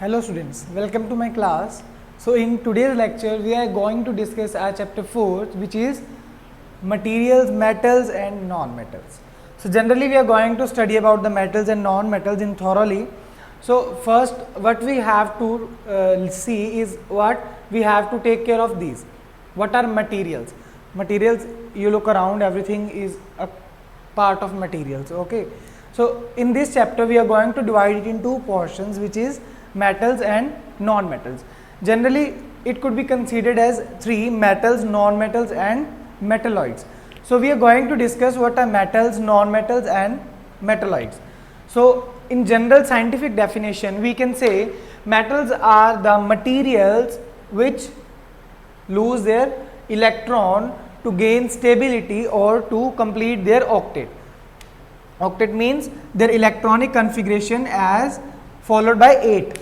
Hello students, welcome to my class. So in today's lecture we are going to discuss our chapter 4, which is materials, metals and non-metals. So generally we are going to study about the metals and non-metals in thoroughly. So first what we have to see is what we have to take care of these. What are materials? Materials, you look around, everything is a part of materials, okay. So in this chapter we are going to divide it in two portions, which is metals and non-metals. Generally it could be considered as three: metals, non-metals and metalloids. So we are going to discuss what are metals, non-metals and metalloids. So in general scientific definition we can say metals are the materials which lose their electron to gain stability or to complete their octet. Octet means their electronic configuration as followed by 8.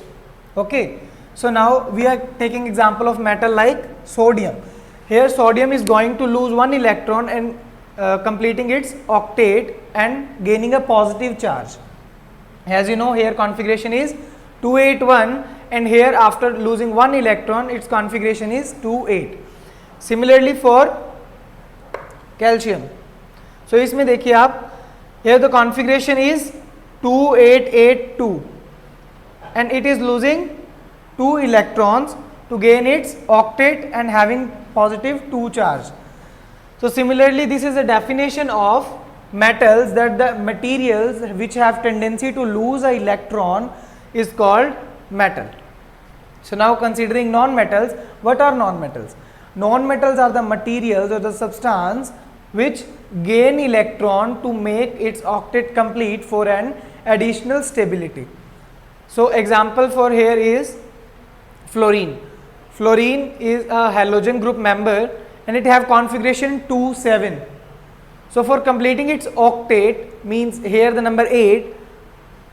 Okay, so now we are taking example of metal like sodium. Here sodium is going to lose one electron and completing its octet and gaining a positive charge. As you know, here configuration is 281, and here after losing one electron its configuration is 28. Similarly for calcium. So इसमें देखिए आप, here the configuration is 2882 and it is losing 2 electrons to gain its octet and having positive 2 charge. So similarly this is a definition of metals, that the materials which have tendency to lose an electron is called metal. So now considering non-metals, what are non-metals? Non-metals are the materials or the substance which gain electron to make its octet complete for an additional stability. So example for here is fluorine. Fluorine is a halogen group member and it have configuration 27. So for completing its octet, means here the number 8,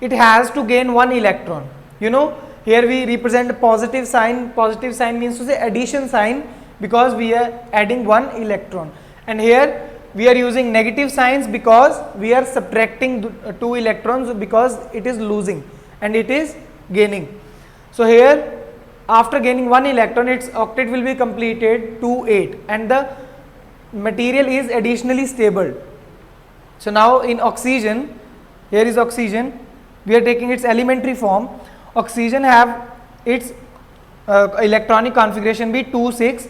it has to gain one electron. You know, here we represent positive sign. Positive sign means to say addition sign, because we are adding one electron, and here we are using negative signs because we are subtracting 2 electrons, because it is losing and it is gaining. So here after gaining one electron its octet will be completed to 8 and the material is additionally stable. So now in oxygen, here is oxygen, we are taking its elementary form. Oxygen have its electronic configuration be 2 6,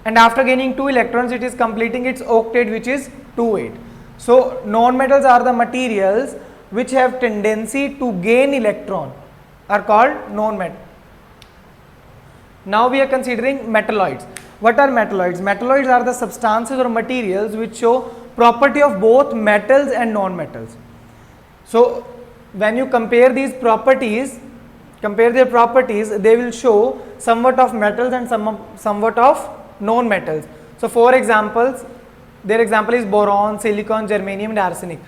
and after gaining 2 electrons it is completing its octet, which is 2 8. So non-metals are the materials which have tendency to gain electron, are called non-metal. Now we are considering metalloids. What are metalloids? Metalloids are the substances or materials which show property of both metals and non-metals. So when you compare these properties, compare their properties, they will show somewhat of metals and somewhat of non-metals. So for examples, their example is boron, silicon, germanium and arsenic.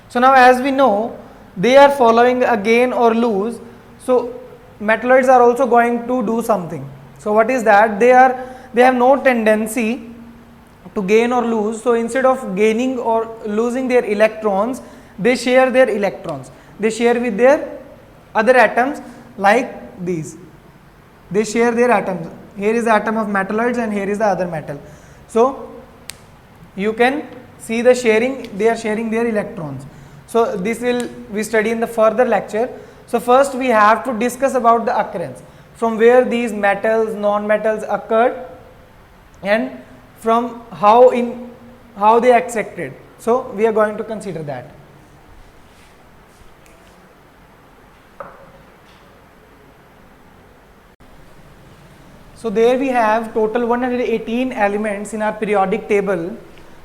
So now as we know, they are following a gain or lose. So metalloids are also going to do something. So what is that? They have no tendency to gain or lose. So instead of gaining or losing their electrons, they share their electrons. They share with their other atoms like these. They share their atoms. Here is the atom of metalloids and here is the other metal. So you can see the sharing, they are sharing their electrons. So this will we study in the further lecture. So first we have to discuss about the occurrence, from where these metals, non-metals occurred and from how they accepted. So we are going to consider that. So there we have total 118 elements in our periodic table.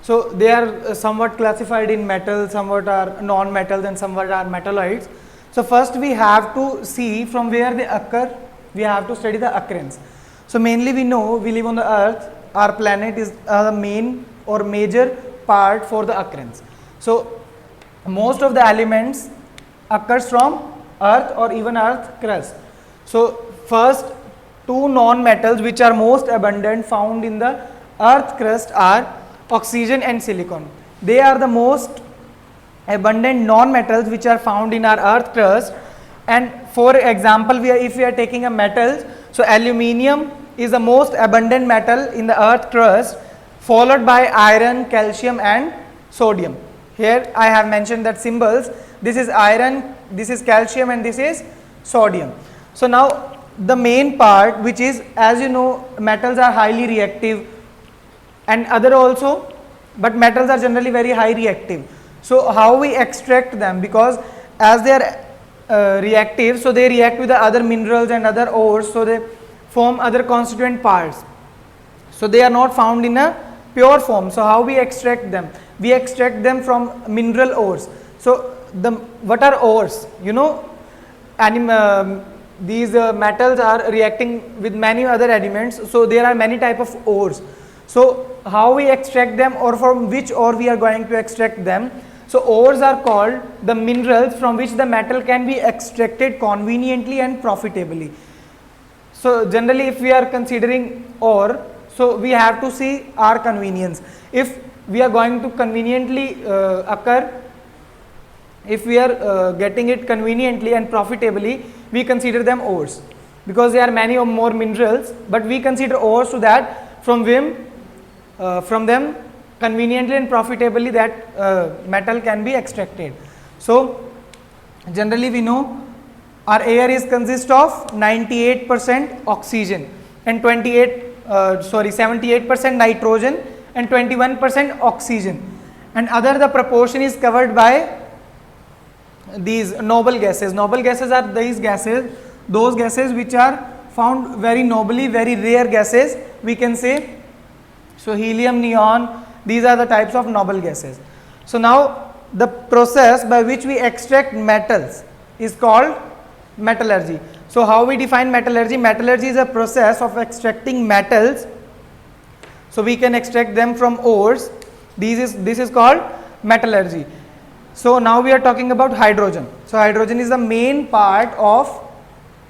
So they are somewhat classified in metals, somewhat are non-metals and somewhat are metalloids. So first we have to see from where they occur, we have to study the occurrence. So mainly we know we live on the earth, our planet is the main or major part for the occurrence. So most of the elements occurs from earth or even earth crust. So first two non-metals which are most abundant found in the earth crust are oxygen and silicon. They are the most abundant non-metals which are found in our earth crust, And for example, if we are taking a metals, so aluminium is the most abundant metal in the earth crust, followed by iron, calcium and sodium. Here I have mentioned that symbols. This is iron, this is calcium and this is sodium. So now the main part, which is, as you know, metals are highly reactive and other also, but metals are generally very high reactive. So how we extract them, because as they are reactive, so they react with the other minerals and other ores, so they form other constituent parts. So they are not found in a pure form. So how we extract them? We extract them from mineral ores. So what are ores? You know, these metals are reacting with many other elements, so there are many type of ores. So how we extract them, or from which ore we are going to extract them? So ores are called the minerals from which the metal can be extracted conveniently and profitably. So generally if we are considering ore, so we have to see our convenience. If we are going to conveniently if we are getting it conveniently and profitably, we consider them ores, because there are many or more minerals, but we consider ores so that from them conveniently and profitably that metal can be extracted. So generally we know our air is consist of 98% oxygen and 78% nitrogen and 21% oxygen, and other the proportion is covered by these noble gases. Noble gases are those gases which are found very nobly, very rare gases, we can say. So helium, neon, these are the types of noble gases. So now the process by which we extract metals is called metallurgy. So how we define metallurgy? Metallurgy is a process of extracting metals. So we can extract them from ores. This is called metallurgy. So now we are talking about hydrogen. So hydrogen is the main part of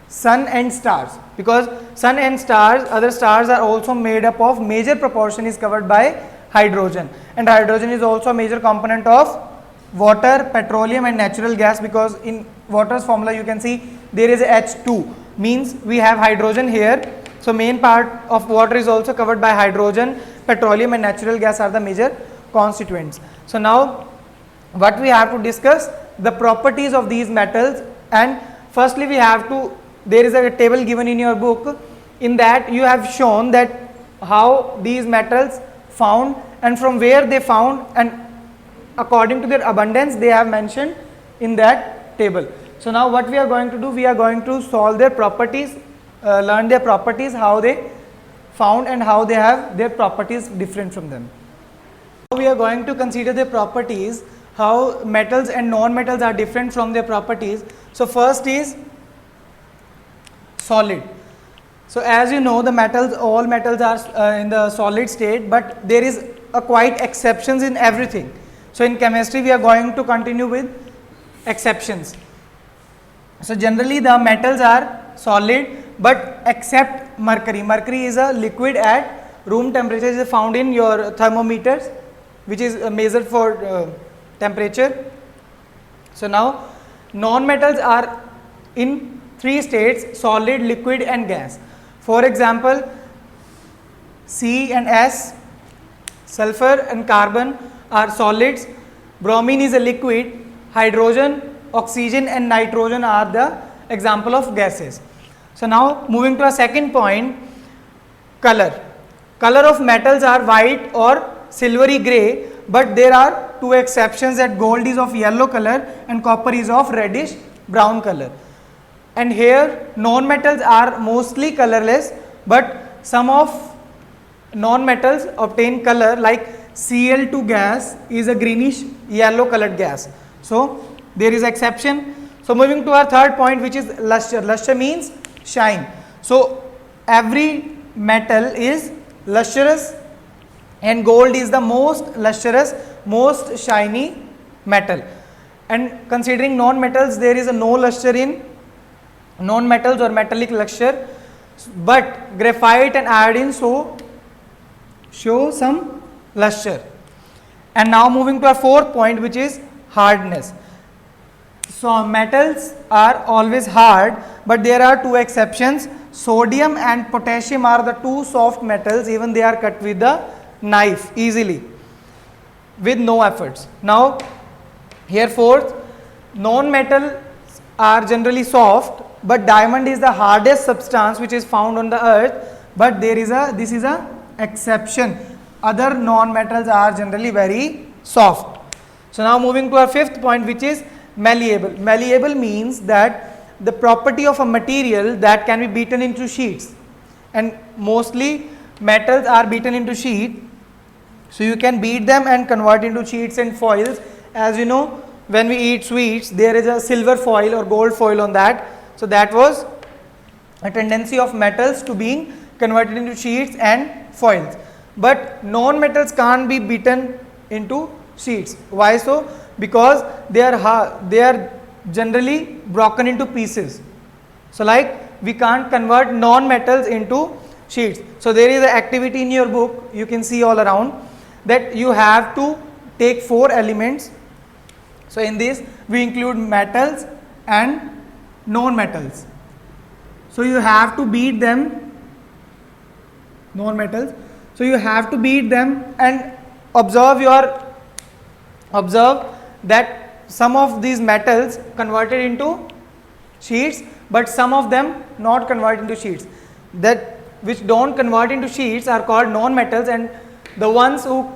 sun and stars, because sun and stars, other stars are also made up of, major proportion is covered by hydrogen, and hydrogen is also a major component of water, petroleum and natural gas, because in water's formula you can see there is a H2, means we have hydrogen here. So main part of water is also covered by hydrogen, petroleum and natural gas are the major constituents. So now what we have to discuss, the properties of these metals, and firstly we have to, there is a table given in your book, in that you have shown that how these metals found and from where they found, and according to their abundance they have mentioned in that table. So now what we are going to do, we are going to solve their properties, learn their properties, how they found and how they have their properties different from them. Now we are going to consider their properties, how metals and non-metals are different from their properties. So first is solid. So as you know, the metals, all metals are in the solid state, but there is a quite exceptions in everything. So in chemistry we are going to continue with exceptions. So generally the metals are solid, but except mercury. Mercury is a liquid at room temperature, is found in your thermometers, which is measured for temperature. So now non-metals are in three states: solid, liquid and gas. For example, C and S, sulfur and carbon are solids, bromine is a liquid, hydrogen, oxygen and nitrogen are the example of gases. So now moving to a second point, color. Color of metals are white or silvery grey, but there are two exceptions, that gold is of yellow color and copper is of reddish brown color. And here non-metals are mostly colorless, but some of non-metals obtain color, like Cl2 gas is a greenish yellow colored gas. So there is exception. So moving to our third point, which is luster. Luster means shine. So every metal is lustrous, and gold is the most lustrous, most shiny metal. And considering non-metals, there is a no luster in non-metals or metallic luster, but graphite and iodine show some luster. And now moving to our fourth point, which is hardness. So metals are always hard, but there are two exceptions. Sodium and potassium are the two soft metals, even they are cut with the knife easily with no efforts. Now here fourth, non-metals are generally soft, but diamond is the hardest substance which is found on the earth, but this is a exception. Other non-metals are generally very soft. So now moving to our fifth point, which is malleable. Malleable means that the property of a material that can be beaten into sheets, and mostly metals are beaten into sheet. So you can beat them and convert into sheets and foils. As you know, when we eat sweets, there is a silver foil or gold foil on that. So that was a tendency of metals to being converted into sheets and foils. But non-metals can't be beaten into sheets. Why so? Because they are generally broken into pieces. So like we can't convert non-metals into sheets. So there is an activity in your book, you can see all around, that you have to take 4 elements. So in this we include metals and non-metals. So you have to beat them, non-metals. So you have to beat them and observe that some of these metals converted into sheets, but some of them not convert into sheets. That which don't convert into sheets are called non-metals, and the ones who